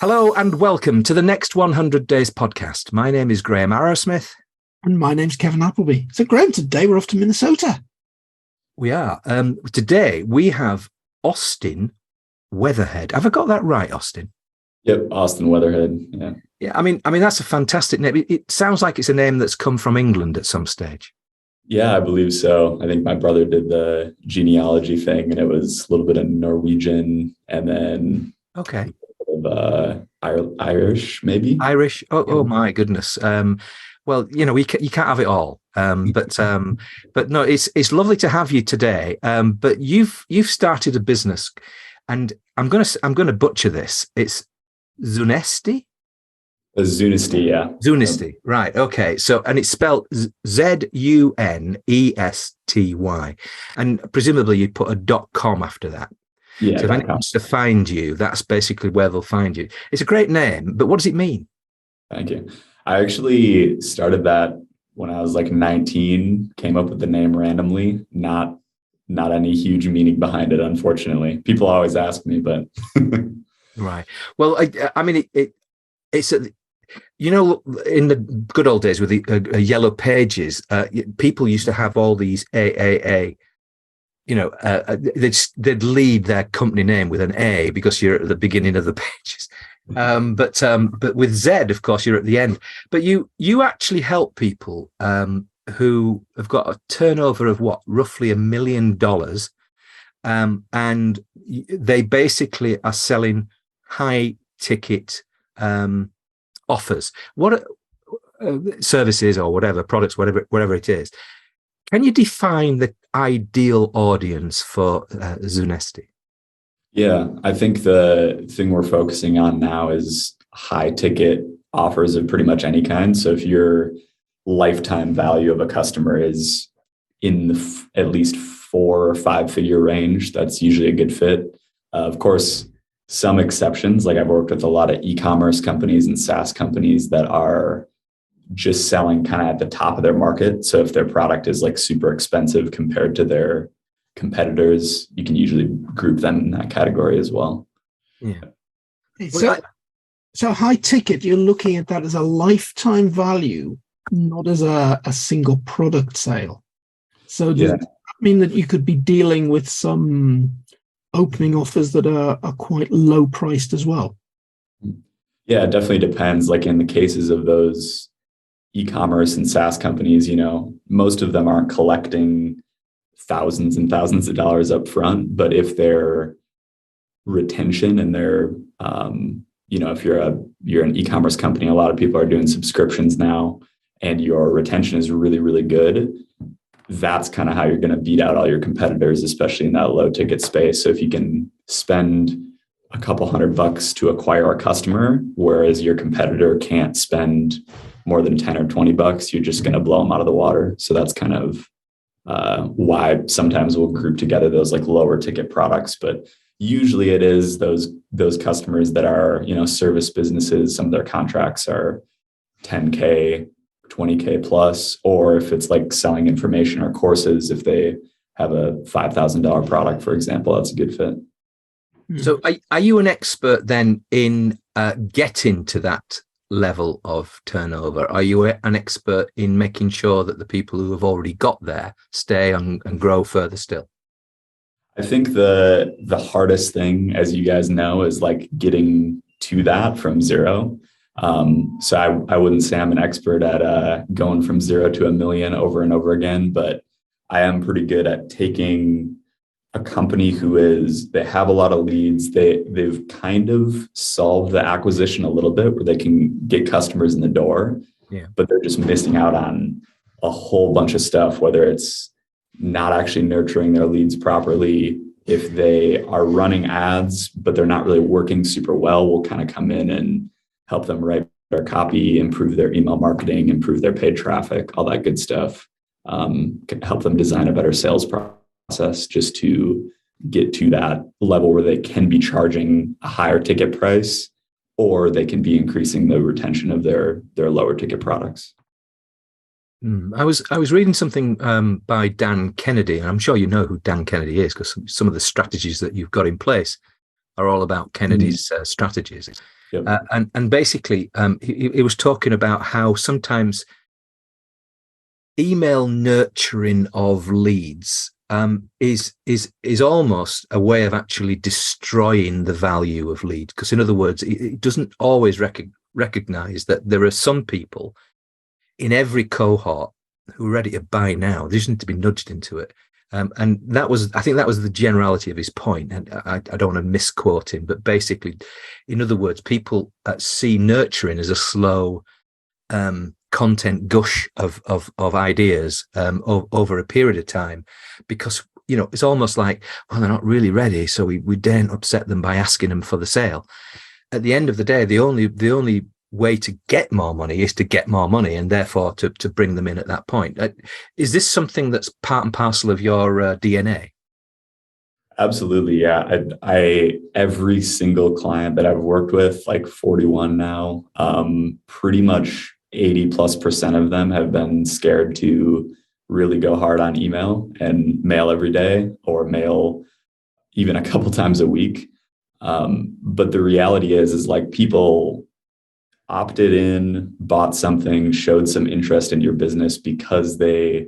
Hello and welcome to the Next 100 Days podcast. My name is Graham Arrowsmith. And my name's Kevin Appleby. So, Graham, today we're off to Minnesota. We are. Today we have Austin Weatherhead. Have I got that right, Austin? Yep, Austin Weatherhead. Yeah. Yeah, I mean that's a fantastic name. It sounds like it's a name that's come from England at some stage. Yeah, I believe so. I think my brother did the genealogy thing, and it was a little bit of Norwegian, and then Okay. of Irish, maybe. Irish. Oh my goodness. Well, you can't have it all. But no, it's lovely to have you today. But you've started a business, and I'm gonna butcher this. It's Zunesti. Zunesty, yeah. Zunesty, right? Okay. So, and it's spelled Zunesty, and presumably you put a .com after that. Yeah. So if anyone wants to find you, that's basically where they'll find you. It's a great name, but what does it mean? Thank you. I actually started that when I was like 19, came up with the name randomly, not any huge meaning behind it, unfortunately. People always ask me, but. Right. Well, I mean, it's in the good old days with the yellow pages, people used to have all these AAA. They'd lead their company name with an A because you're at the beginning of the pages. But with Z, of course, you're at the end. But you actually help people who have got a turnover of roughly $1 million, and they basically are selling high ticket offers, what services or whatever products, whatever it is. Can you define the ideal audience for Zunesty? Yeah, I think the thing we're focusing on now is high ticket offers of pretty much any kind. So if your lifetime value of a customer is in the at least 4 or 5 figure range, that's usually a good fit. Of course, some exceptions, like I've worked with a lot of e-commerce companies and SaaS companies that are just selling kind of at the top of their market. So if their product is like super expensive compared to their competitors, you can usually group them in that category as well. Yeah. So high ticket, you're looking at that as a lifetime value, not as a single product sale. So does that mean that you could be dealing with some opening offers that are quite low priced as well? Yeah, it definitely depends. Like in the cases of those e-commerce and SaaS companies, most of them aren't collecting thousands and thousands of dollars up front. But if their retention and their, if you're an e-commerce company, a lot of people are doing subscriptions now, and your retention is really, really good. That's kind of how you're going to beat out all your competitors, especially in that low ticket space. So if you can spend a couple $100 to acquire a customer, whereas your competitor can't spend more than 10 or $20, you're just going to blow them out of the water. So that's kind of why sometimes we'll group together those like lower ticket products. But usually it is those customers that are, service businesses. Some of their contracts are 10K, 20K plus, or if it's like selling information or courses, if they have a $5,000 product, for example, that's a good fit. So are you an expert then in getting to that level of turnover? Are you an expert in making sure that the people who have already got there stay and grow further still? I think the hardest thing, as you guys know, is like getting to that from zero. So I wouldn't say I'm an expert at going from 0 to 1 million over and over again, but I am pretty good at taking a company they have a lot of leads. They've kind of solved the acquisition a little bit where they can get customers in the door, but they're just missing out on a whole bunch of stuff, whether it's not actually nurturing their leads properly. If they are running ads, but they're not really working super well, we'll kind of come in and help them write their copy, improve their email marketing, improve their paid traffic, all that good stuff. Help them design a better sales process just to get to that level where they can be charging a higher ticket price, or they can be increasing the retention of their lower ticket products. I was reading something by Dan Kennedy, and I'm sure you know who Dan Kennedy is because some of the strategies that you've got in place are all about Kennedy's strategies. Yep. And basically, he was talking about how sometimes email nurturing of leads is almost a way of actually destroying the value of leads. Because in other words, it doesn't always recognize that there are some people in every cohort who are ready to buy now. They just need to be nudged into it. And I think that was the generality of his point. And I don't want to misquote him, but basically, in other words, people see nurturing as a slow content gush of ideas over a period of time, because it's almost like, well, they're not really ready, so we daren't upset them by asking them for the sale. At the end of the day, the only way to get more money is to get more money, and therefore to bring them in at that point. Is this something that's part and parcel of your DNA? Absolutely. Yeah. I every single client that I've worked with, like 41 now, pretty much 80+% of them have been scared to really go hard on email and mail every day, or mail even a couple times a week. But the reality is like, people opted in, bought something, showed some interest in your business because they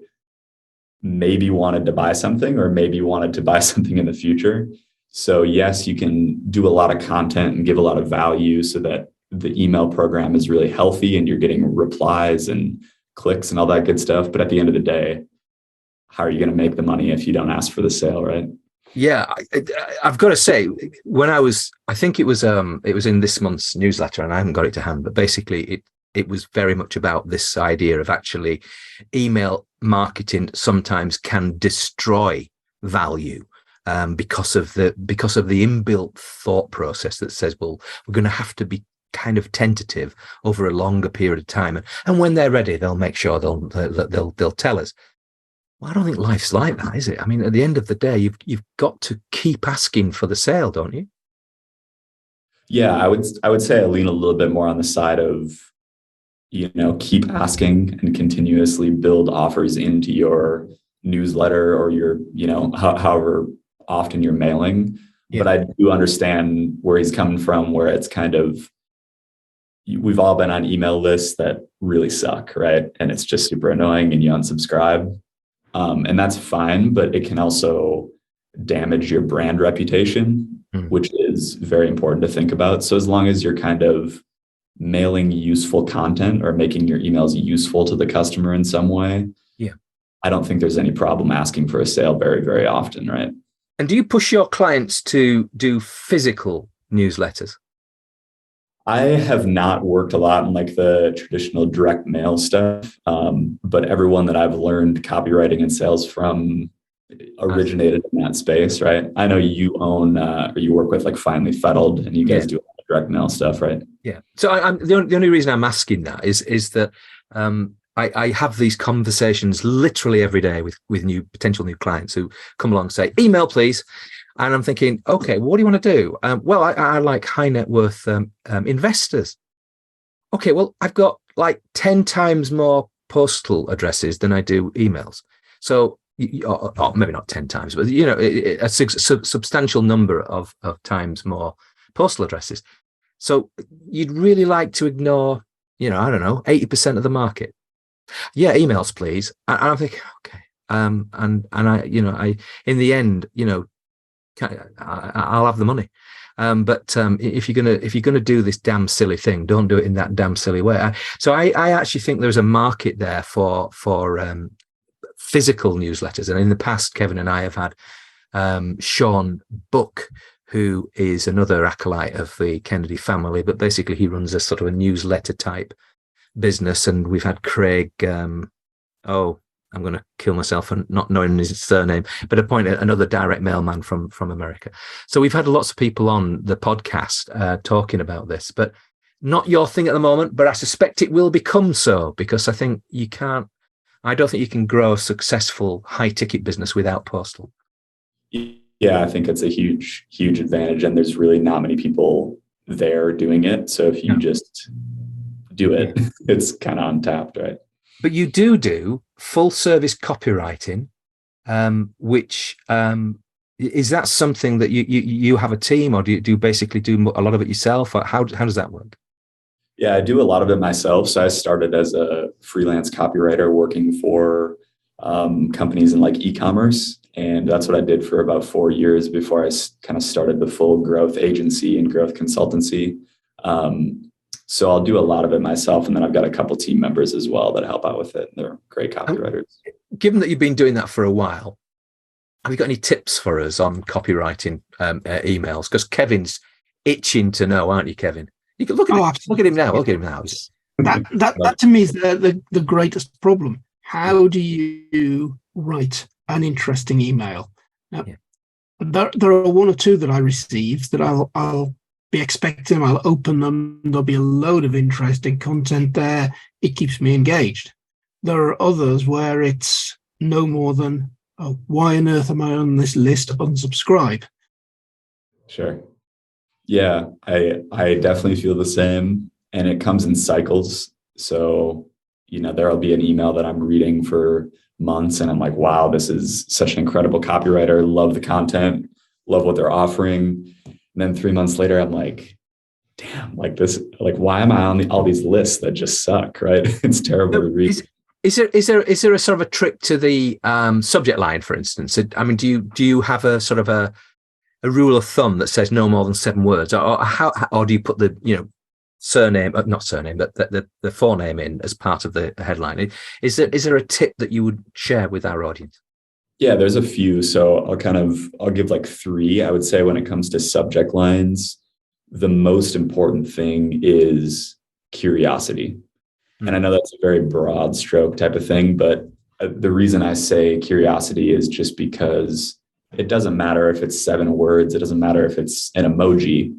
maybe wanted to buy something, or maybe wanted to buy something in the future. So yes, you can do a lot of content and give a lot of value so that the email program is really healthy and you're getting replies and clicks and all that good stuff. But at the end of the day, how are you going to make the money if you don't ask for the sale, right? Yeah, I've got to say, I think it was in this month's newsletter, and I haven't got it to hand, but basically it was very much about this idea of actually email marketing sometimes can destroy value because of the inbuilt thought process that says, well, we're going to have to be kind of tentative over a longer period of time, and when they're ready, they'll make sure they'll tell us. Well, I don't think life's like that, is it? I mean, at the end of the day, you've got to keep asking for the sale, don't you? Yeah, I would say I lean a little bit more on the side of, keep asking and continuously build offers into your newsletter, or your, however often you're mailing. Yeah. But I do understand where he's coming from, where it's kind of, we've all been on email lists that really suck, right? And it's just super annoying and you unsubscribe. And that's fine, but it can also damage your brand reputation, which is very important to think about. So as long as you're kind of mailing useful content or making your emails useful to the customer in some way, yeah, I don't think there's any problem asking for a sale very, very often, right? And do you push your clients to do physical newsletters? I have not worked a lot in like the traditional direct mail stuff, but everyone that I've learned copywriting and sales from originated in that space, right? I know you own or you work with like Finally Fettled, and you guys do a lot of direct mail stuff, right? Yeah. So I'm the only reason I'm asking that is that I have these conversations literally every day with potential new clients who come along and say, email, please. And I'm thinking, okay, what do you want to do? Well, I like high net worth investors. Okay, well, I've got like 10 times more postal addresses than I do emails. So, or maybe not 10 times, but, a substantial number of times more postal addresses. So you'd really like to ignore, I don't know, 80% of the market. Yeah, emails, please. And I'm thinking, okay. And I, in the end, I'll have the money. But if you're gonna do this damn silly thing, don't do it in that damn silly way. So I actually think there's a market there for physical newsletters. And in the past, Kevin and I have had Sean Buck, who is another acolyte of the Kennedy family, but basically he runs a sort of a newsletter type business. And we've had Craig. I'm going to kill myself for not knowing his surname, but another direct mailman from America. So we've had lots of people on the podcast talking about this, but not your thing at the moment, but I suspect it will become so, because I don't think you can grow a successful high ticket business without postal. Yeah, I think it's a huge, huge advantage, and there's really not many people there doing it. So if you just do it, it's kind of untapped, right? But you do full service copywriting, which Is that something that you have a team, or do you basically do a lot of it yourself? Or how does that work? Yeah, I do a lot of it myself. So I started as a freelance copywriter working for companies in like e-commerce. And that's what I did for about 4 years before I kind of started the full growth agency and growth consultancy. So I'll do a lot of it myself. And then I've got a couple team members as well that help out with it. They're great copywriters. Given that you've been doing that for a while, have you got any tips for us on copywriting emails? Because Kevin's itching to know, aren't you, Kevin? You can look at look at him now. Look at him now. That to me is the greatest problem. How do you write an interesting email? Now, there are one or two that I receive that I'll be expecting. I'll open them. There'll be a load of interesting content there. It keeps me engaged. There are others where it's no more than, oh, why on earth am I on this list? Unsubscribe. Sure. Yeah, I definitely feel the same, and it comes in cycles. So, there'll be an email that I'm reading for months and I'm like, wow, this is such an incredible copywriter. Love the content, love what they're offering. And then 3 months later, I'm like, damn, like this, like, why am I on all these lists that just suck, right? It's terrible to read. Is there a sort of a trick to the subject line, for instance? I mean, do you have a sort of a rule of thumb that says no more than 7 words, or do you put the surname, not surname, but the forename in as part of the headline? Is there a tip that you would share with our audience? Yeah, there's a few. So I'll give like 3. I would say when it comes to subject lines, the most important thing is curiosity. And I know that's a very broad stroke type of thing, but the reason I say curiosity is just because it doesn't matter if it's 7 words. It doesn't matter if it's an emoji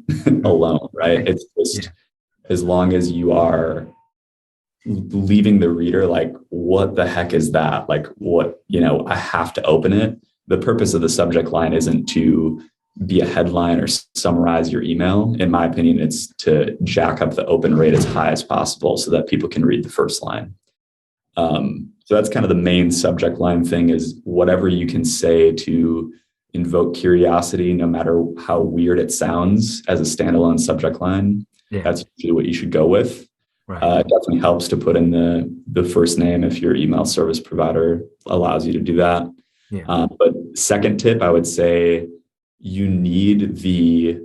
alone, right? It's just as long as you are leaving the reader like, what the heck is that? Like, what, I have to open it. The purpose of the subject line isn't to be a headline or summarize your email. In my opinion, it's to jack up the open rate as high as possible so that people can read the first line. So that's kind of the main subject line thing, is whatever you can say to invoke curiosity, no matter how weird it sounds as a standalone subject line. That's usually what you should go with. Right. It definitely helps to put in the first name if your email service provider allows you to do that. But second tip, I would say you need the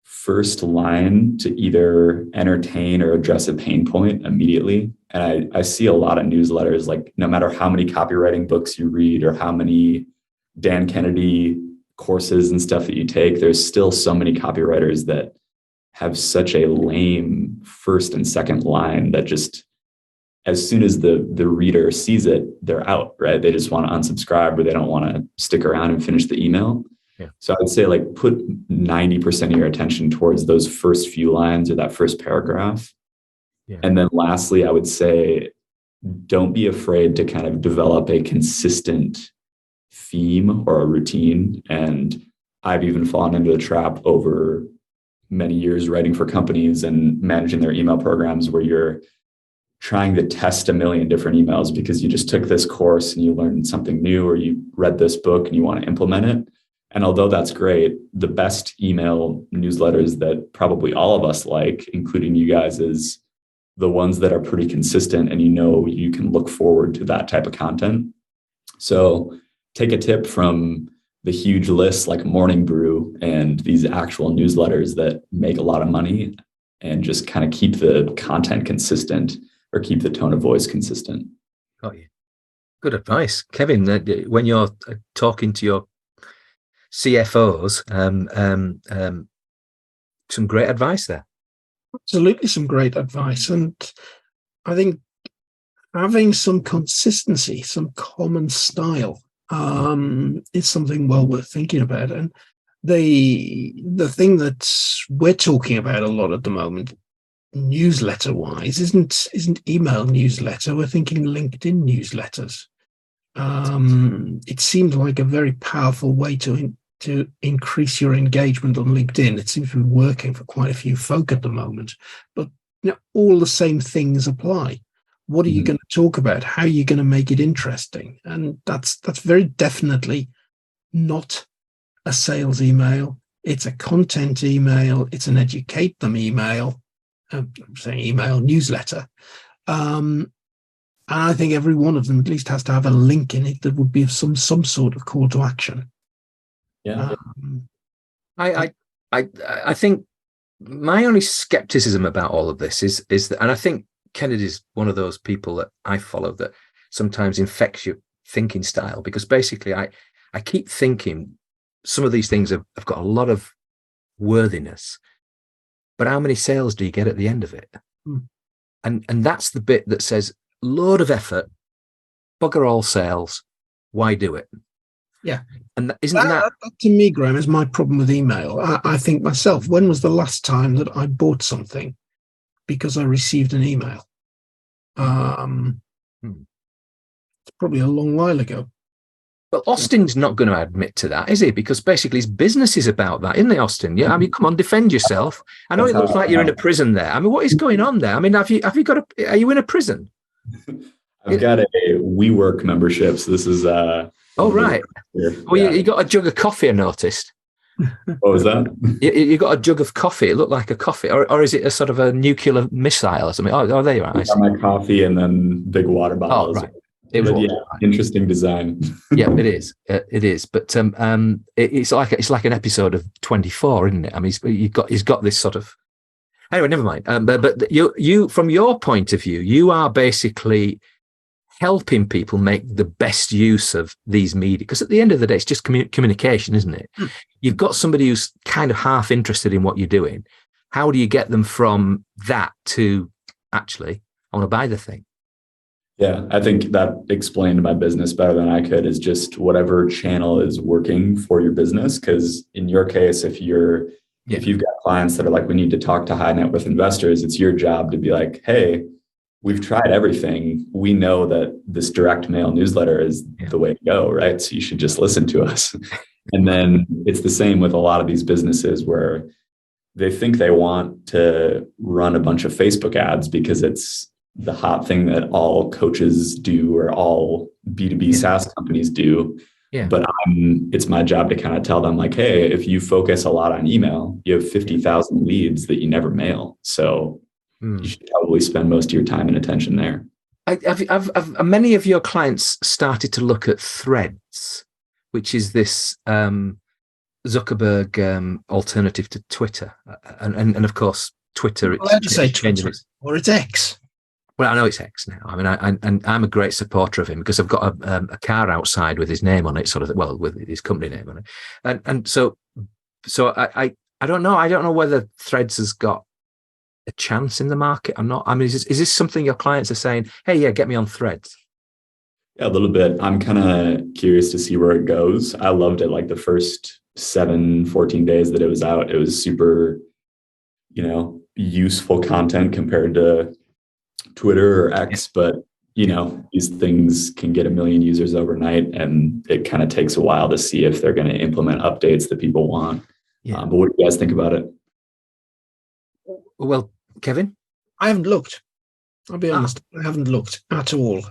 first line to either entertain or address a pain point immediately. And I see a lot of newsletters, like no matter how many copywriting books you read or how many Dan Kennedy courses and stuff that you take, there's still so many copywriters that have such a lame first and second line that just, as soon as the reader sees it, they're out, right? They just want to unsubscribe, or they don't want to stick around and finish the email. So I would say like put 90% of your attention towards those first few lines or that first paragraph. And then lastly, I would say don't be afraid to kind of develop a consistent theme or a routine. And I've even fallen into the trap over many years writing for companies and managing their email programs, where you're trying to test a million different emails because you just took this course and you learned something new, or you read this book and you want to implement it. And although that's great, the best email newsletters that probably all of us like, including you guys, is the ones that are pretty consistent and you can look forward to that type of content. So take a tip from the huge lists like Morning Brew and these actual newsletters that make a lot of money, and just kind of keep the content consistent or keep the tone of voice consistent. Got you. Good advice, Kevin. When you're talking to your CFOs, some great advice there. Absolutely, some great advice. And I think having some consistency, some common style, is something well worth thinking about. And the thing that we're talking about a lot at the moment, newsletter wise, isn't email newsletter. We're thinking LinkedIn newsletters. It seems like a very powerful way to increase your engagement on LinkedIn. It seems to be working for quite a few folk at the moment, but all the same things apply. What are you going to talk about? How are you going to make it interesting? And that's very definitely not a sales email, it's a content email, it's an educate them email, I'm saying email newsletter. And I think every one of them at least has to have a link in it that would be of some sort of call to action. Yeah. I think my only skepticism about all of this is that, and I think Kennedy's one of those people that I follow that sometimes infects your thinking style, because basically I keep thinking some of these things have got a lot of worthiness, but how many sales do you get at the end of it? And that's the bit that says load of effort, bugger all sales, why do it? Yeah. And isn't that to me, Graham, is my problem with email. I think myself, when was the last time that I bought something because I received an email? It's probably a long while ago. Well, Austin's not going to admit to that, is he? Because basically his business is about that, isn't it, Austin? Yeah, I mean, come on, defend yourself. I know it looks like you're in a prison there. I mean, what is going on there? I mean, have you got are you in a prison? I've got a WeWork membership, so this is oh, right. Well, yeah. you got a jug of coffee, I noticed. What was that? You got a jug of coffee. It looked like a coffee. Or is it a sort of a nuclear missile or something? Oh there you are. I got my coffee and then big water bottles. Oh, right. It was interesting design. Yeah, it is. It is. But it's like an episode of 24, isn't it? I mean, he's got this sort of. Anyway, never mind. But you from your point of view, you are basically helping people make the best use of these media, because at the end of the day, it's just communication, isn't it? You've got somebody who's kind of half interested in what you're doing. How do you get them from that to actually, I want to buy the thing? Yeah, I think that explained my business better than I could, is just whatever channel is working for your business. Because in your case, if you've got clients that are like, we need to talk to high net worth investors, it's your job to be like, hey, we've tried everything. We know that this direct mail newsletter is the way to go, right? So you should just listen to us. And then it's the same with a lot of these businesses where they think they want to run a bunch of Facebook ads because it's the hot thing that all coaches do or all B2B SaaS companies do. Yeah. But it's my job to kind of tell them like, hey, if you focus a lot on email, you have 50,000 leads that you never mail. So you should probably spend most of your time and attention there. Have many of your clients started to look at Threads, which is this Zuckerberg alternative to Twitter, and of course Twitter. Well, I'd say Twitter, or it's X. Well, I know it's X now. I mean, I'm a great supporter of him because I've got a car outside with his name on it, sort of. Well, with his company name on it, and so I don't know. I don't know whether Threads has got a chance in the market. I'm not. I mean, is this something your clients are saying? Hey, yeah, get me on Threads. Yeah, a little bit. I'm kind of curious to see where it goes. I loved it. Like the first 14 days that it was out, it was super, useful content compared to Twitter or X. But, these things can get 1 million users overnight, and it kind of takes a while to see if they're going to implement updates that people want. Yeah. But what do you guys think about it? Well, Kevin? I haven't looked. I'll be honest. I haven't looked at all.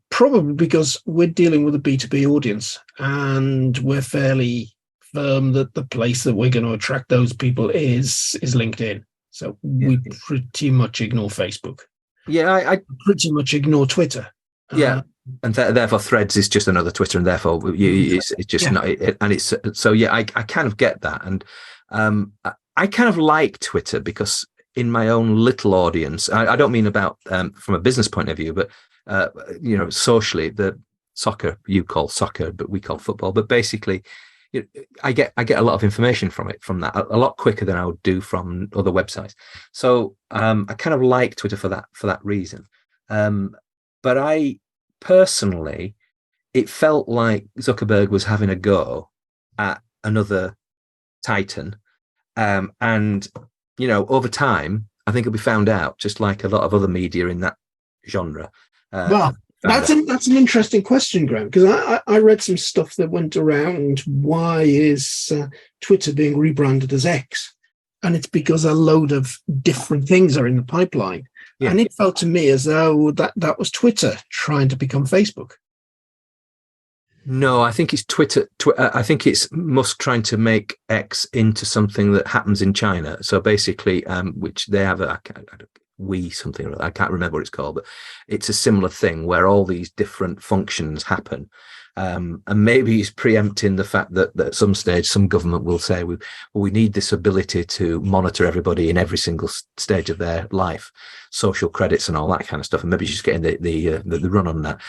Probably because we're dealing with a B2B audience, and we're fairly firm that the place that we're going to attract those people is LinkedIn. So we pretty much ignore Facebook. Yeah, I pretty much ignore Twitter. Yeah. And therefore Threads is just another Twitter, and therefore it's just not. And it's so I kind of get that, and I kind of like Twitter because in my own little audience, I don't mean about from a business point of view, but socially, the soccer you call soccer, but we call football. But basically, I get a lot of information from that a lot quicker than I would do from other websites. So I kind of like Twitter for that reason. But I personally, it felt like Zuckerberg was having a go at another titan. And, over time, I think it'll be found out, just like a lot of other media in that genre. Well, that's an interesting question, Graham, because I read some stuff that went around. Why is Twitter being rebranded as X? And it's because a load of different things are in the pipeline. Yeah. And it felt to me as though that was Twitter trying to become Facebook. No, I think it's Twitter. I think it's Musk trying to make X into something that happens in China. So basically, which they have something, I can't remember what it's called, but it's a similar thing where all these different functions happen. And maybe he's preempting the fact that at some stage, some government will say, we need this ability to monitor everybody in every single stage of their life, social credits and all that kind of stuff. And maybe he's just getting the run on that.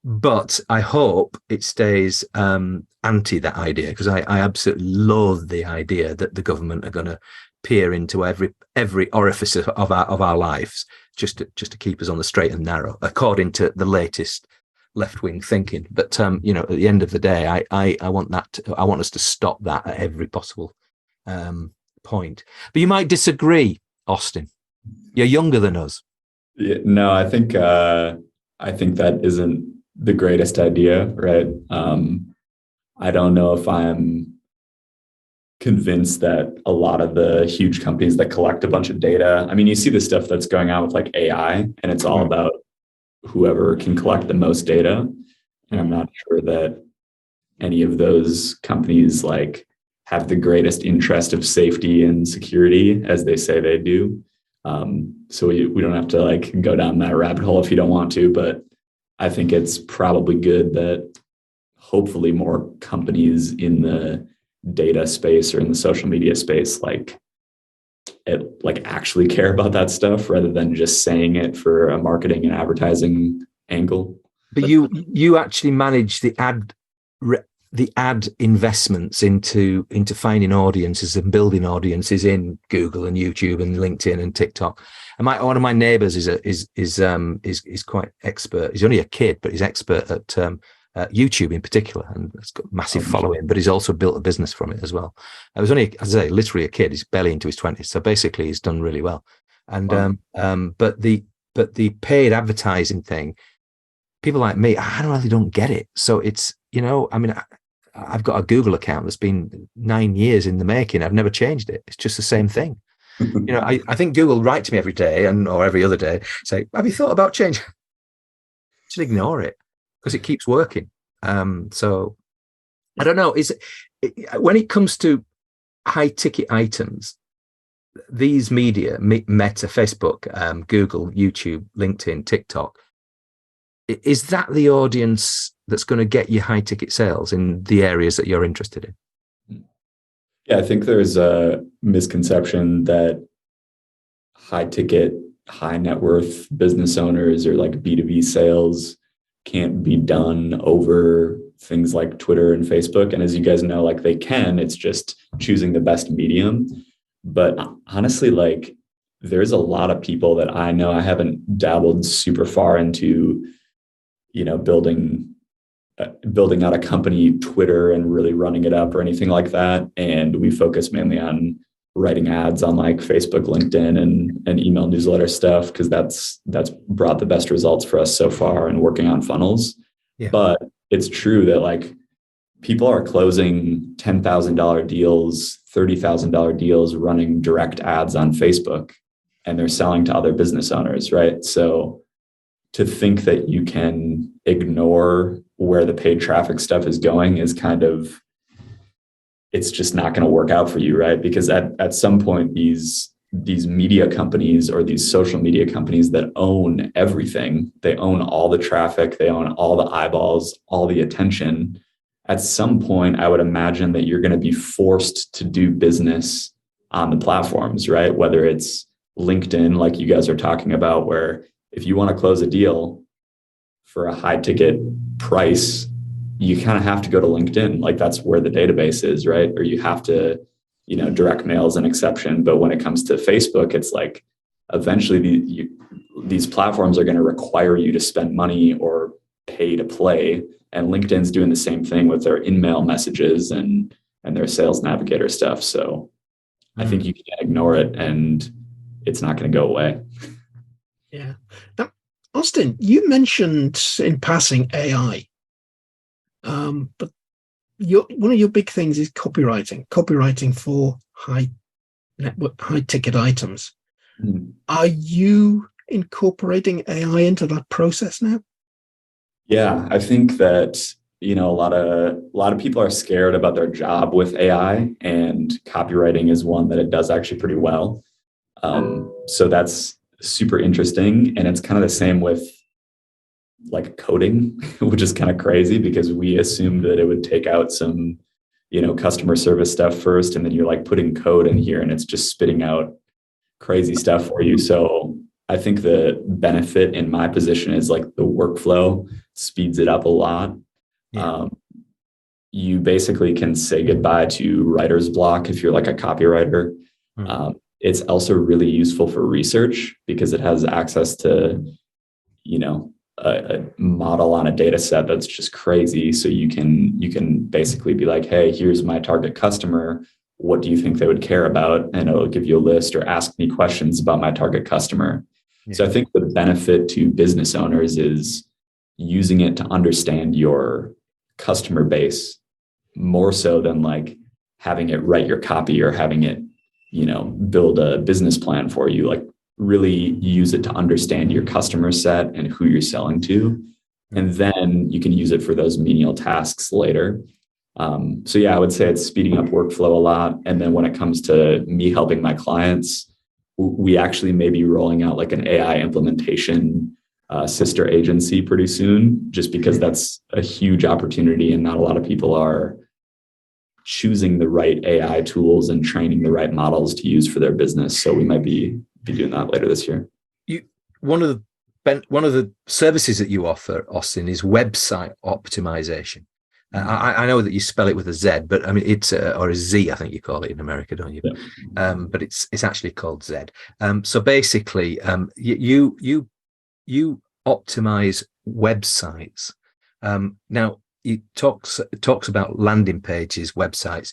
But I hope it stays anti that idea, because I absolutely loathe the idea that the government are going to peer into every orifice of our lives just to keep us on the straight and narrow, according to the latest left-wing thinking. But at the end of the day, I want I want us to stop that at every possible point. But you might disagree, Austin. You're younger than us. Yeah, no, I think that isn't the greatest idea, right? I don't know if I'm convinced that a lot of the huge companies that collect a bunch of data, I mean, you see the stuff that's going on with like AI, and it's all about whoever can collect the most data. And I'm not sure that any of those companies like have the greatest interest of safety and security as they say they do. So we don't have to like go down that rabbit hole if you don't want to, but I think it's probably good that hopefully more companies in the data space or in the social media space actually care about that stuff rather than just saying it for a marketing and advertising angle. But you actually manage the ad investments into finding audiences and building audiences in Google and YouTube and LinkedIn and TikTok. And one of my neighbors is quite expert. He's only a kid, but he's expert at YouTube in particular, and it's got a massive following. But he's also built a business from it as well. I was only, as I say, literally a kid. He's barely into his 20s, so basically he's done really well. And but the paid advertising thing, people like me, I really don't get it. So it's, I mean, I've got a Google account that's been 9 years in the making. I've never changed it. It's just the same thing. I think Google write to me every day or every other day, say, have you thought about changing? Just ignore it because it keeps working. So I don't know. When it comes to high ticket items, these media, Meta, Facebook, Google, YouTube, LinkedIn, TikTok, is that the audience that's going to get you high ticket sales in the areas that you're interested in? Yeah, I think there's a misconception that high ticket, high net worth business owners or like B2B sales can't be done over things like Twitter and Facebook. And as you guys know, like they can, it's just choosing the best medium. But honestly, like there's a lot of people that I know, I haven't dabbled super far into, building out a company Twitter and really running it up or anything like that. And we focus mainly on writing ads on like Facebook, LinkedIn, and email newsletter stuff, because that's brought the best results for us so far and working on funnels. Yeah. But it's true that like people are closing $10,000 deals, $30,000 deals running direct ads on Facebook, and they're selling to other business owners, right? So to think that you can ignore where the paid traffic stuff is going is kind of, it's just not going to work out for you, right? Because at some point, these media companies or these social media companies that own everything, they own all the traffic, they own all the eyeballs, all the attention. At some point, I would imagine that you're going to be forced to do business on the platforms, right? Whether it's LinkedIn, like you guys are talking about, where if you want to close a deal for a high ticket price, you kind of have to go to LinkedIn. Like that's where the database is, right? Or you have to, direct mail is an exception. But when it comes to Facebook, it's like eventually these platforms are going to require you to spend money or pay to play. And LinkedIn's doing the same thing with their in-mail messages and their sales navigator stuff. So I think you can't ignore it and it's not going to go away. Yeah. Now, Austin, you mentioned in passing AI, but one of your big things is copywriting for high ticket items. Are you incorporating AI into that process now? Yeah, I think that a lot of people are scared about their job with AI, and copywriting is one that it does actually pretty well. So that's super interesting. And it's kind of the same with like coding, which is kind of crazy because we assumed that it would take out some, customer service stuff first. And then you're like putting code in here and it's just spitting out crazy stuff for you. So I think the benefit in my position is like the workflow speeds it up a lot. Yeah. You basically can say goodbye to writer's block if you're like a copywriter. It's also really useful for research because it has access to, a model on a data set that's just crazy. So you can basically be like, hey, here's my target customer. What do you think they would care about? And it'll give you a list or ask me questions about my target customer. Yeah. So I think the benefit to business owners is using it to understand your customer base more so than like having it write your copy or having it, build a business plan for you. Like really use it to understand your customer set and who you're selling to. And then you can use it for those menial tasks later. So yeah, I would say it's speeding up workflow a lot. And then when it comes to me helping my clients, we actually may be rolling out like an AI implementation sister agency pretty soon, just because that's a huge opportunity and not a lot of people are choosing the right AI tools and training the right models to use for their business. So we might be doing that later this year. One of the services that you offer, Austin, is website optimization. I know that you spell it with a Z, but I mean it's or a Z, I think you call it in America, don't you? Yeah. But it's actually called Z. So basically, you optimize websites. Now it talks about landing pages, websites.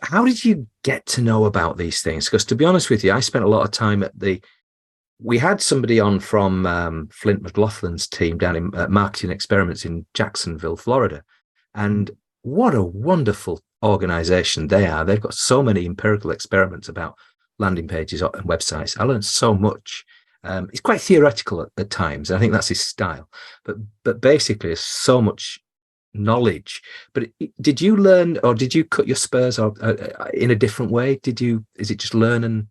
How did you get to know about these things? Because to be honest with you, I spent a lot of time we had somebody on from Flint McLaughlin's team down in Marketing Experiments in Jacksonville, Florida. And what a wonderful organization they are. They've got so many empirical experiments about landing pages and websites. I learned so much. It's quite theoretical at times. I think that's his style. But basically, there's so much knowledge. But did you learn, or did you cut your spurs in a different way? Is it just learn, and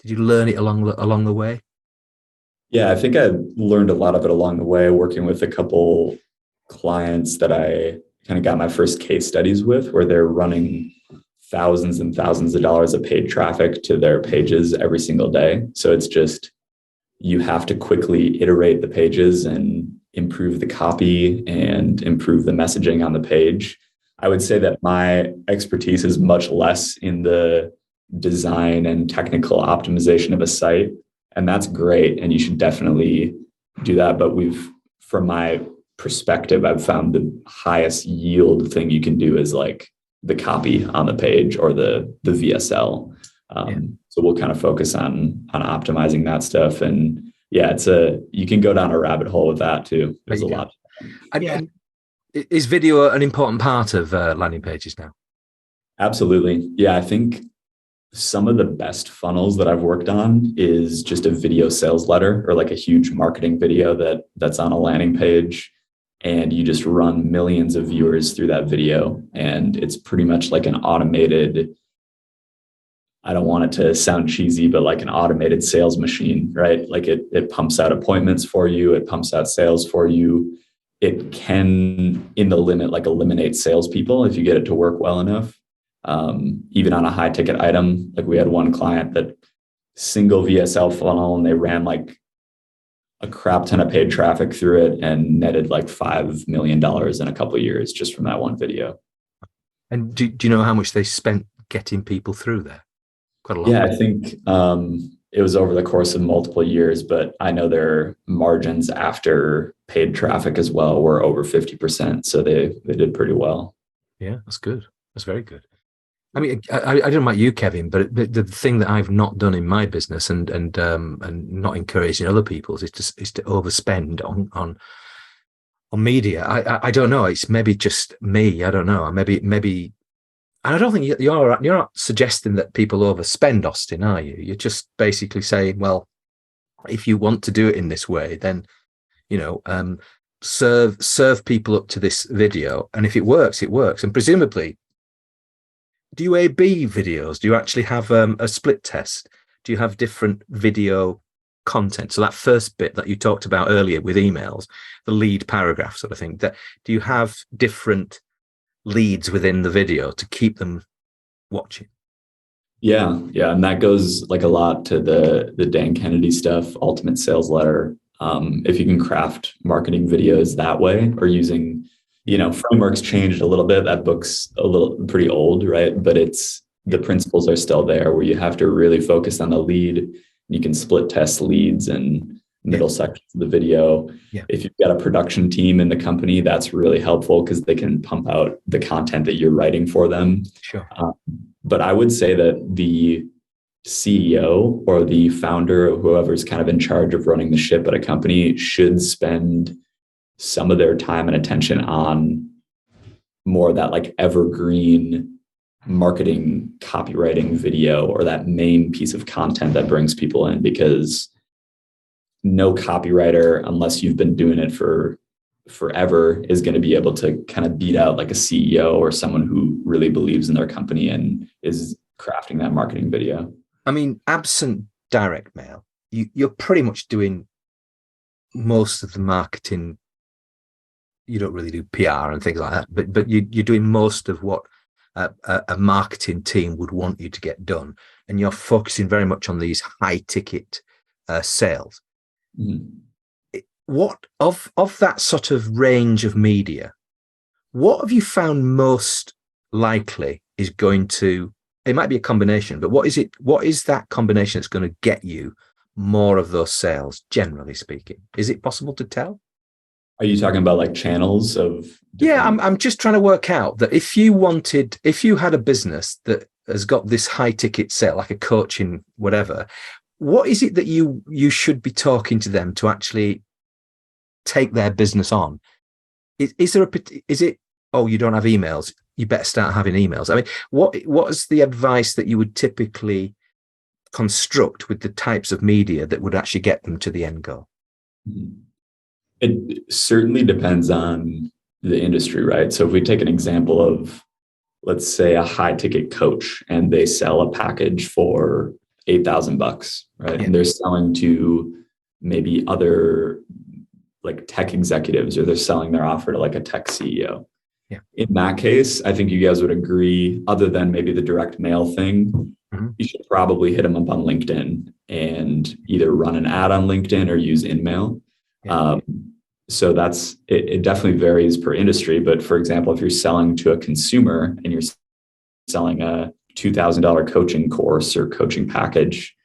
did you learn it along the way? Yeah, I think I learned a lot of it along the way, working with a couple clients that I kind of got my first case studies with, where they're running thousands and thousands of dollars of paid traffic to their pages every single day. So it's just, you have to quickly iterate the pages and improve the copy and improve the messaging on the page. I would say that my expertise is much less in the design and technical optimization of a site. And that's great. And you should definitely do that. But from my perspective, I've found the highest yield thing you can do is like the copy on the page or the VSL. So we'll kind of focus on optimizing that stuff. And yeah, you can go down a rabbit hole with that too. There's a lot. And is video an important part of landing pages now? Absolutely. Yeah, I think some of the best funnels that I've worked on is just a video sales letter or like a huge marketing video that's on a landing page. And you just run millions of viewers through that video. And it's pretty much like an automated, I don't want it to sound cheesy, but like an automated sales machine, right? Like it pumps out appointments for you. It pumps out sales for you. It can, in the limit, like eliminate salespeople if you get it to work well enough. Even on a high ticket item, like we had one client that single VSL funnel and they ran like a crap ton of paid traffic through it and netted like $5 million in a couple of years just from that one video. And do you know how much they spent getting people through there? Quite a lot. Yeah, I think it was over the course of multiple years, but I know their margins after paid traffic as well were over 50%. So they did pretty well. Yeah, that's good. That's very good. I mean, I don't know about you, Kevin, but the thing that I've not done in my business and not encouraging other people's is to overspend on media. I don't know. It's maybe just me. I don't know. Maybe. And I don't think you're not suggesting that people overspend, Austin, are you? You're just basically saying, well, if you want to do it in this way, then serve people up to this video, and if it works, it works. And presumably, do you A/B videos? Do you actually have a split test? Do you have different video content? So that first bit that you talked about earlier with emails, the lead paragraph sort of thing, that do you have different leads within the video to keep them watching? Yeah, and that goes like a lot to the Dan Kennedy stuff, Ultimate Sales Letter. If you can craft marketing videos that way, or using, frameworks changed a little bit. That book's pretty old, right? But the principles are still there, where you have to really focus on the lead. You can split test leads and middle sections of the video. Yeah. If you've got a production team in the company, that's really helpful because they can pump out the content that you're writing for them. Sure. But I would say that the CEO or the founder, or whoever's kind of in charge of running the ship at a company, should spend some of their time and attention on more of that like evergreen marketing, copywriting video, or that main piece of content that brings people in, because no copywriter, unless you've been doing it for forever, is going to be able to kind of beat out like a CEO or someone who really believes in their company and is crafting that marketing video. I mean, absent direct mail, you're pretty much doing most of the marketing. You don't really do PR and things like that, but you're doing most of what a marketing team would want you to get done, and you're focusing very much on these high ticket sales. Mm-hmm. What of that sort of range of media, what have you found most likely is going to, it might be a combination, but what is that combination that's going to get you more of those sales, generally speaking? Is it possible to tell? Are you talking about like channels of? Yeah, I'm just trying to work out that if you had a business that has got this high ticket sale, like a coaching, whatever, what is it that you should be talking to them to actually take their business on? Is it, oh, you don't have emails, you better start having emails? I mean, what is the advice that you would typically construct with the types of media that would actually get them to the end goal? It certainly depends on the industry, right? So if we take an example of, let's say, a high ticket coach, and they sell a package for $8,000, right? Yeah. And they're selling to maybe other like tech executives, or they're selling their offer to like a tech CEO. Yeah. In that case, I think you guys would agree, other than maybe the direct mail thing, you should probably hit them up on LinkedIn and either run an ad on LinkedIn or use InMail. Yeah. So it definitely varies per industry. But for example, if you're selling to a consumer and you're selling a $2,000 coaching course or coaching package,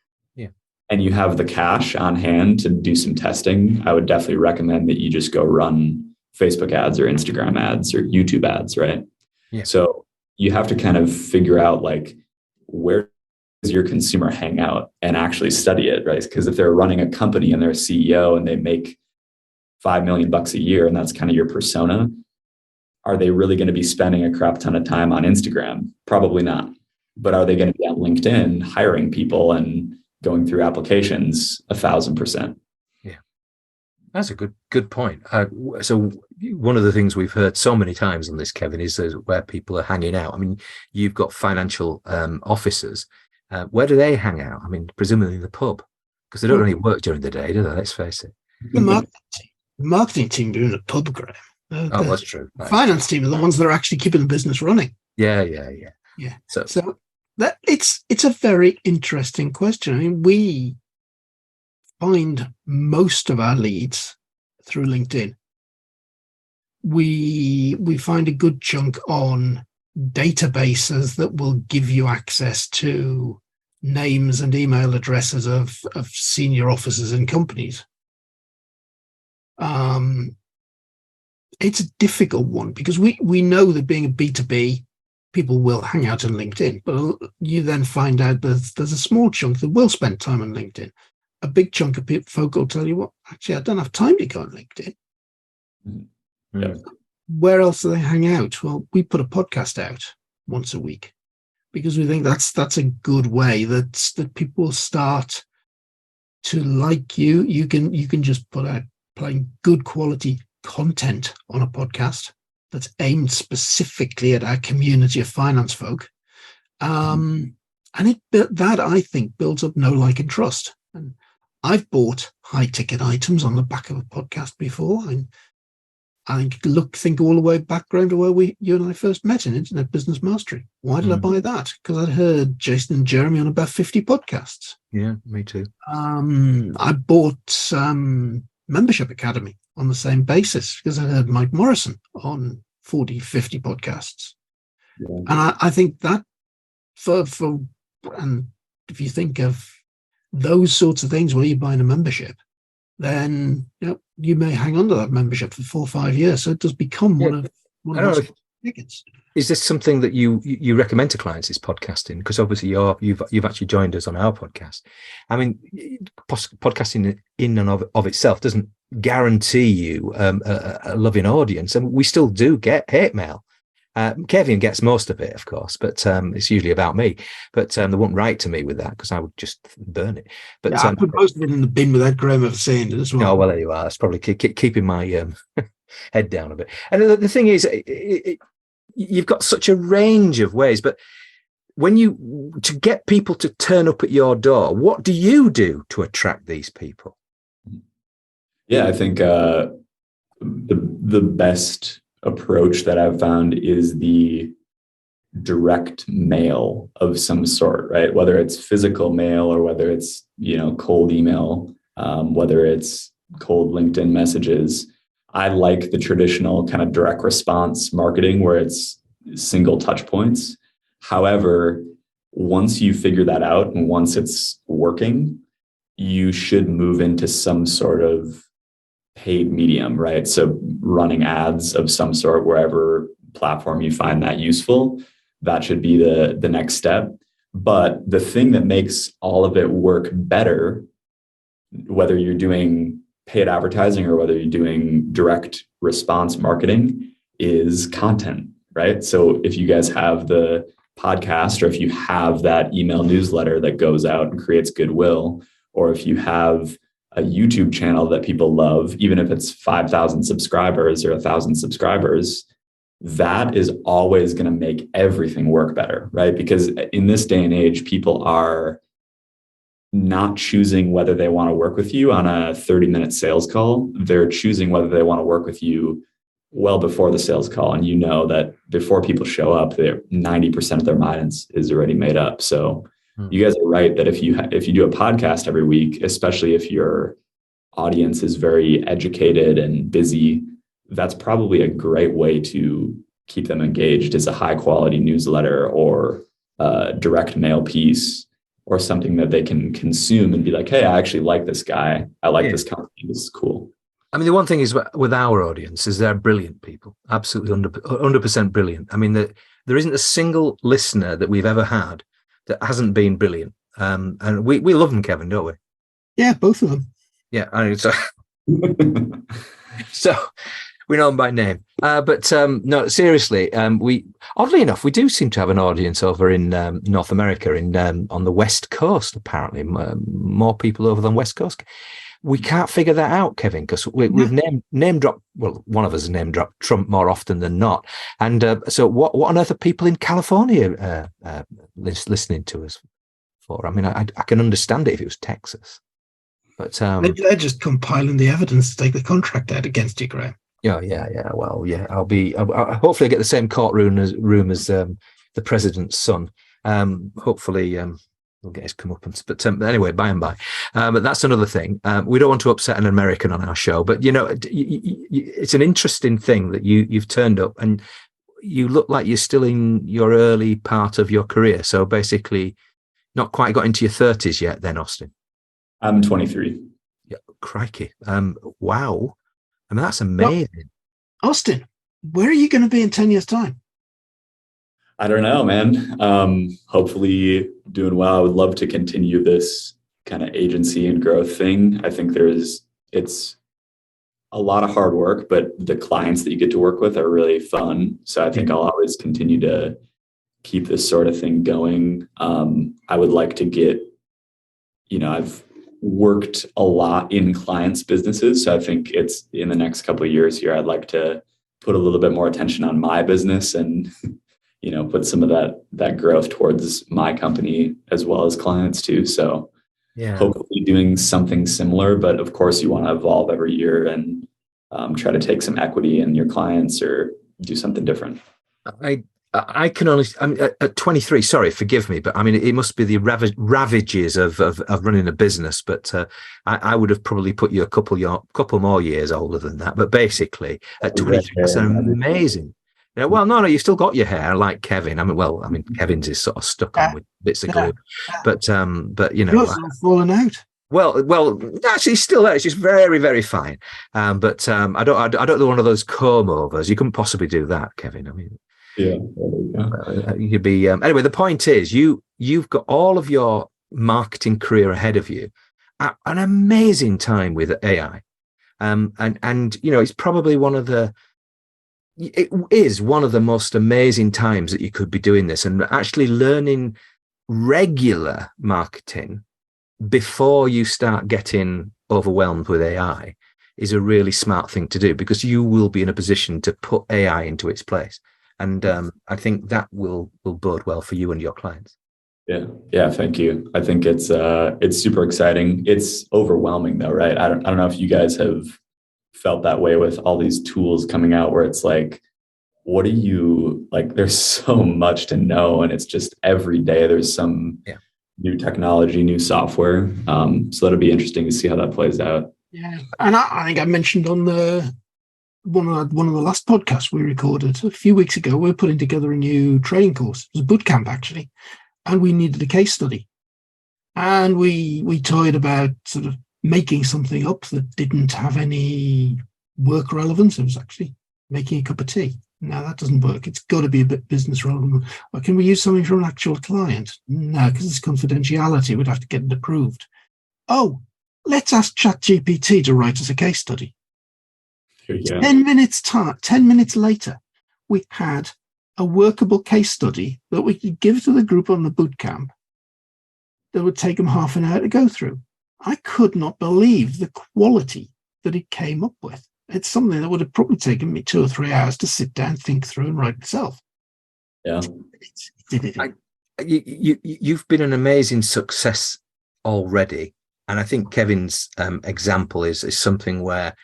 and you have the cash on hand to do some testing, I would definitely recommend that you just go run Facebook ads or Instagram ads or YouTube ads, right? Yeah. So you have to kind of figure out like, where does your consumer hang out, and actually study it, right? Because if they're running a company and they're a CEO and they make $5 million a year, and that's kind of your persona, are they really going to be spending a crap ton of time on Instagram? Probably not. But are they going to be on LinkedIn hiring people and going through applications 1,000%? Yeah, that's a good point. So one of the things we've heard so many times on this, Kevin, is where people are hanging out. I mean, you've got financial officers. Where do they hang out? I mean, presumably the pub, because they don't really work during the day, do they? Let's face it. The marketing team doing a pub, Graham. That's true. Finance team are the ones that are actually keeping the business running. Yeah. So that it's a very interesting question. I mean, we find most of our leads through LinkedIn. We find a good chunk on databases that will give you access to names and email addresses of senior officers in companies. It's a difficult one because we know that being a B2B, people will hang out on LinkedIn, but you then find out there's a small chunk that will spend time on LinkedIn. A big chunk of folk will tell you, well, actually, I don't have time to go on LinkedIn. Yeah. Where else do they hang out? Well, we put a podcast out once a week because we think that's a good way that people start to like you. You can just put out playing good quality content on a podcast that's aimed specifically at our community of finance folk. And that, I think, builds up know, like, and trust. And I've bought high ticket items on the back of a podcast before. And I think all the way background to where you and I first met in Internet Business Mastery. Why did I buy that? Because I'd heard Jason and Jeremy on about 50 podcasts. Yeah, me too. I bought Membership Academy on the same basis because I heard Mike Morrison on 40, 50 podcasts. Yeah. And I think that and if you think of those sorts of things where you're buying a membership, then you may hang on to that membership for 4 or 5 years. So it does become one of those tickets. Is this something that you recommend to clients, is podcasting? Because obviously you've actually joined us on our podcast. I mean, podcasting in and of itself doesn't guarantee you a loving audience, and we still do get hate mail. Kevin gets most of it, of course, but it's usually about me. But they won't write to me with that because I would just burn it. But I put most of it in the bin without Graham ever saying it as well. Oh, well, there you are. That's probably keeping my head down a bit. And the thing is, you've got such a range of ways, but to get people to turn up at your door, what do you do to attract these people? Yeah, I think the best approach that I've found is the direct mail of some sort, right? Whether it's physical mail or whether it's, cold email, whether it's cold LinkedIn messages. I like the traditional kind of direct response marketing where it's single touch points. However, once you figure that out and once it's working, you should move into some sort of paid medium, right? So running ads of some sort, wherever platform you find that useful, that should be the next step. But the thing that makes all of it work better, whether you're doing paid advertising or whether you're doing direct response marketing, is content, right? So if you guys have the podcast, or if you have that email newsletter that goes out and creates goodwill, or if you have a YouTube channel that people love, even if it's 5,000 subscribers or 1,000 subscribers, that is always going to make everything work better, right? Because in this day and age, people are not choosing whether they want to work with you on a 30-minute sales call. They're choosing whether they want to work with you well before the sales call. And you know that before people show up, 90% of their minds is already made up. So you guys are right that if you do a podcast every week, especially if your audience is very educated and busy, that's probably a great way to keep them engaged, is a high quality newsletter or a direct mail piece or something that they can consume and be like, hey, I actually like this guy. I like this company. This is cool. I mean, the one thing is with our audience is they're brilliant people, absolutely 100% brilliant. I mean, there isn't a single listener that we've ever had that hasn't been brilliant. And we love them, Kevin, don't we? Yeah, both of them. Yeah, I mean, so we know them by name. But no, seriously, we oddly enough, we do seem to have an audience over in North America, on the West Coast, apparently. More people over than West Coast. We can't figure that out, Kevin, because we've name dropped. Well, one of us has name dropped Trump more often than not. And so, what on earth are people in California listening to us for? I mean, I can understand it if it was Texas, but they're just compiling the evidence to take the contract out against you, Graham. Yeah. Well, yeah, I'll hopefully get the same courtroom room as the president's son. Hopefully. We'll get his comeuppance. But anyway, by and by. But that's another thing. We don't want to upset an American on our show. But, it's an interesting thing that you've turned up and you look like you're still in your early part of your career. So basically not quite got into your 30s yet then, Austin. I'm 23. Yeah, crikey. Wow. I mean, that's amazing. Well, Austin, where are you going to be in 10 years' time? I don't know, man. Hopefully doing well. I would love to continue this kind of agency and growth thing. I think it's a lot of hard work, but the clients that you get to work with are really fun. So I think I'll always continue to keep this sort of thing going. I would like to get, I've worked a lot in clients' businesses. So I think it's in the next couple of years here, I'd like to put a little bit more attention on my business and, put some of that growth towards my company as well as clients too. So hopefully doing something similar, but of course you want to evolve every year and try to take some equity in your clients or do something different. I can only, at 23, sorry, forgive me, but I mean, it must be the ravages of running a business, but I would have probably put you a couple more years older than that. But basically, at 23, that's amazing. Yeah, well, no, you've still got your hair, like Kevin. I mean, Kevin's is sort of stuck on with bits of glue, but yours are falling out. Well, actually, still there. It's just very, very fine. But I don't do one of those comb overs. You couldn't possibly do that, Kevin. I mean. Yeah, you could be anyway. The point is, you've got all of your marketing career ahead of you at an amazing time with AI, and it's probably it is one of the most amazing times that you could be doing this and actually learning regular marketing before you start getting overwhelmed with AI is a really smart thing to do, because you will be in a position to put AI into its place. And I think that will bode well for you and your clients. Yeah. Thank you. I think it's super exciting. It's overwhelming though, right? I don't know if you guys have felt that way with all these tools coming out, where it's like, what do you like? There's so much to know, and it's just every day there's some new technology, new software. So that'll be interesting to see how that plays out. Yeah, and I think I mentioned on one of the last podcasts we recorded a few weeks ago, we were putting together a new training course. It was a boot camp, actually, and we needed a case study. And we toyed about sort of making something up that didn't have any work relevance. It was actually making a cup of tea. Now, that doesn't work. It's got to be a bit business relevant. Or can we use something from an actual client? No, because it's confidentiality. We'd have to get it approved. Oh, let's ask ChatGPT to write us a case study. 10 minutes later, we had a workable case study that we could give to the group on the boot camp that would take them half an hour to go through. I could not believe the quality that it came up with. It's something that would have probably taken me 2 or 3 hours to sit down, think through, and write myself. Yeah. You've been an amazing success already. And I think Kevin's example is something where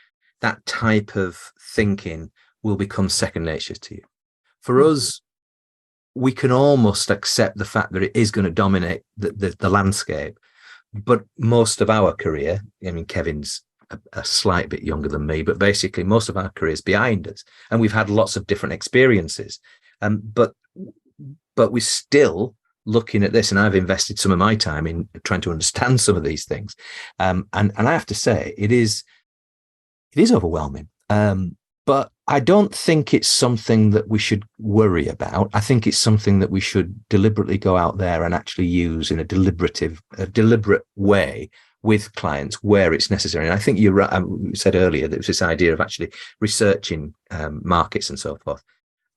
that type of thinking will become second nature to you. For us, we can almost accept the fact that it is going to dominate the landscape. But most of our career, I mean, Kevin's a slight bit younger than me, but basically most of our career is behind us, and we've had lots of different experiences. But we're still looking at this, and I've invested some of my time in trying to understand some of these things. And I have to say, it is overwhelming. But I don't think it's something that we should worry about. I think it's something that we should deliberately go out there and actually use in a deliberate way with clients where it's necessary. And I think you're right. You said earlier that it was this idea of actually researching markets and so forth.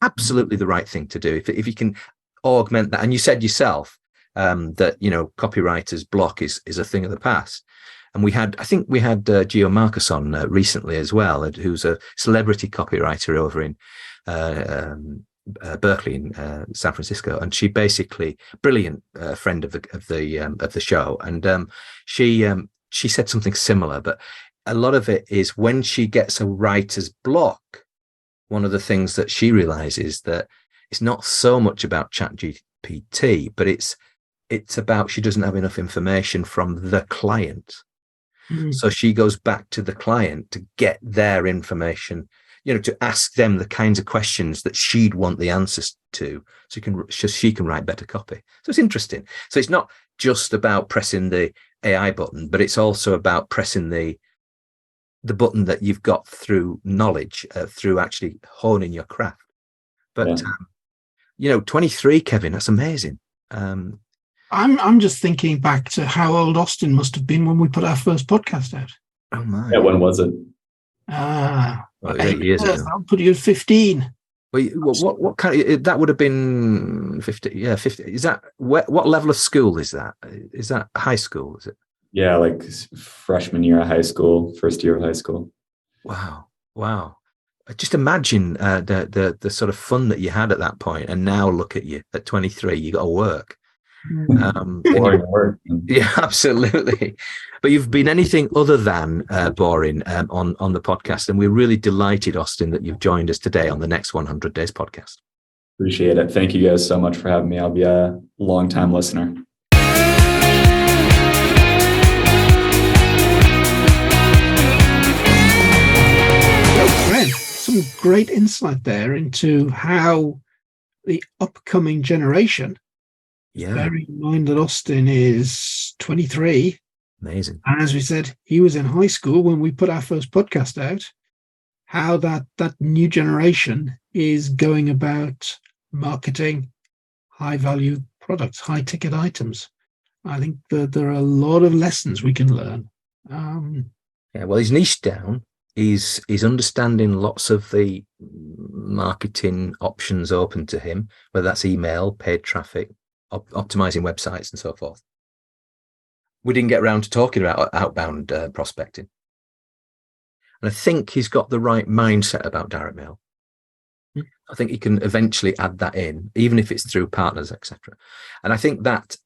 Absolutely the right thing to do. If you can augment that, and you said yourself that copywriter's block is a thing of the past. And I think we had Gio Marcus on recently as well, who's a celebrity copywriter over in Berkeley in San Francisco, and she basically brilliant friend of the show, and she said something similar. But a lot of it is when she gets a writer's block, one of the things that she realizes that it's not so much about ChatGPT, but it's about she doesn't have enough information from the client. So she goes back to the client to get their information, to ask them the kinds of questions that she'd want the answers to, so she can write better copy. So it's interesting. So it's not just about pressing the AI button, but it's also about pressing the button that you've got through knowledge, through actually honing your craft. But 23, Kevin, that's amazing. I'm just thinking back to how old Austin must have been when we put our first podcast out. Oh my! Yeah, when was it? 8 years ago. I'll put you at 15. Well, what kind of, that would have been 50? Yeah, 50. Is that what level of school is that? Is that high school? Is it? Yeah, like freshman year of high school, first year of high school. Wow. Wow. Just imagine the sort of fun that you had at that point, and now look at you at 23. You got to work. And Boring work. yeah, absolutely. But you've been anything other than boring on the podcast, and we're really delighted, Austin, that you've joined us today on the Next 100 Days podcast. Appreciate it. Thank you guys so much for having me. I'll be a long-time listener. Some great insight there into how the upcoming generation, bearing in mind that Austin is 23. Amazing. And as we said, he was in high school when we put our first podcast out, how that new generation is going about marketing high value products, high ticket items. I think that there are a lot of lessons we can learn. Yeah, well, he's niched down. He's understanding lots of the marketing options open to him, whether that's email, paid traffic, optimizing websites, and so forth. We didn't get around to talking about outbound prospecting. And I think he's got the right mindset about direct mail. I think he can eventually add that in, even if it's through partners, etc. And I think that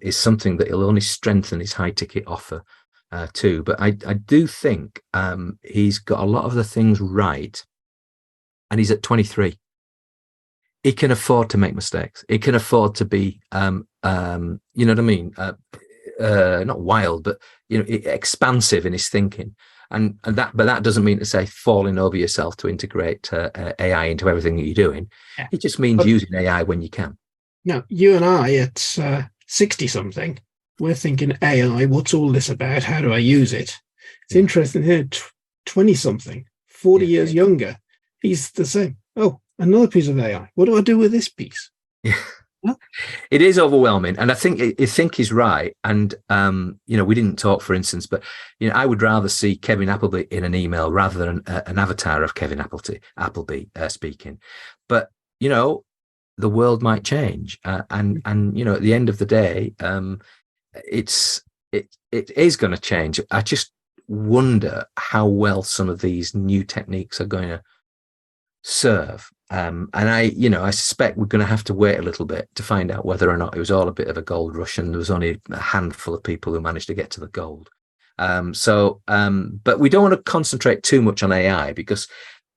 is something that will only strengthen his high ticket offer too. But I do think he's got a lot of the things right, and he's at 23. He can afford to make mistakes. He can afford to be, you know what I mean? Not wild, but expansive in his thinking. But that doesn't mean to say falling over yourself to integrate AI into everything that you're doing. Yeah. It just means using AI when you can. Now, you and I at 60 something, we're thinking AI, what's all this about? How do I use it? It's interesting here, 20 something, 40 years younger. He's the same. Oh, another piece of AI. What do I do with this piece? Yeah. It is overwhelming, and I think he's right. And we didn't talk, for instance, but I would rather see Kevin Appleby in an email rather than an avatar of Kevin Appleby speaking. But the world might change, and at the end of the day, it is going to change. I just wonder how well some of these new techniques are going to serve. And I suspect we're going to have to wait a little bit to find out whether or not it was all a bit of a gold rush and there was only a handful of people who managed to get to the gold. But we don't want to concentrate too much on AI, because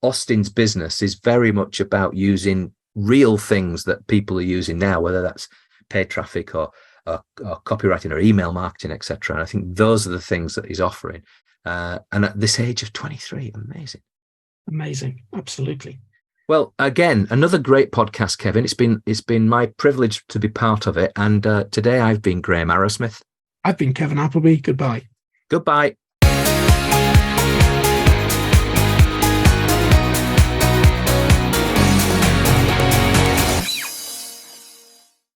Austin's business is very much about using real things that people are using now, whether that's paid traffic or copywriting or email marketing, etc. And I think those are the things that he's offering. And at this age of 23, amazing, absolutely. Well, again, another great podcast, Kevin. It's been my privilege to be part of it. And today I've been Graham Arrowsmith. I've been Kevin Appleby. Goodbye. Goodbye.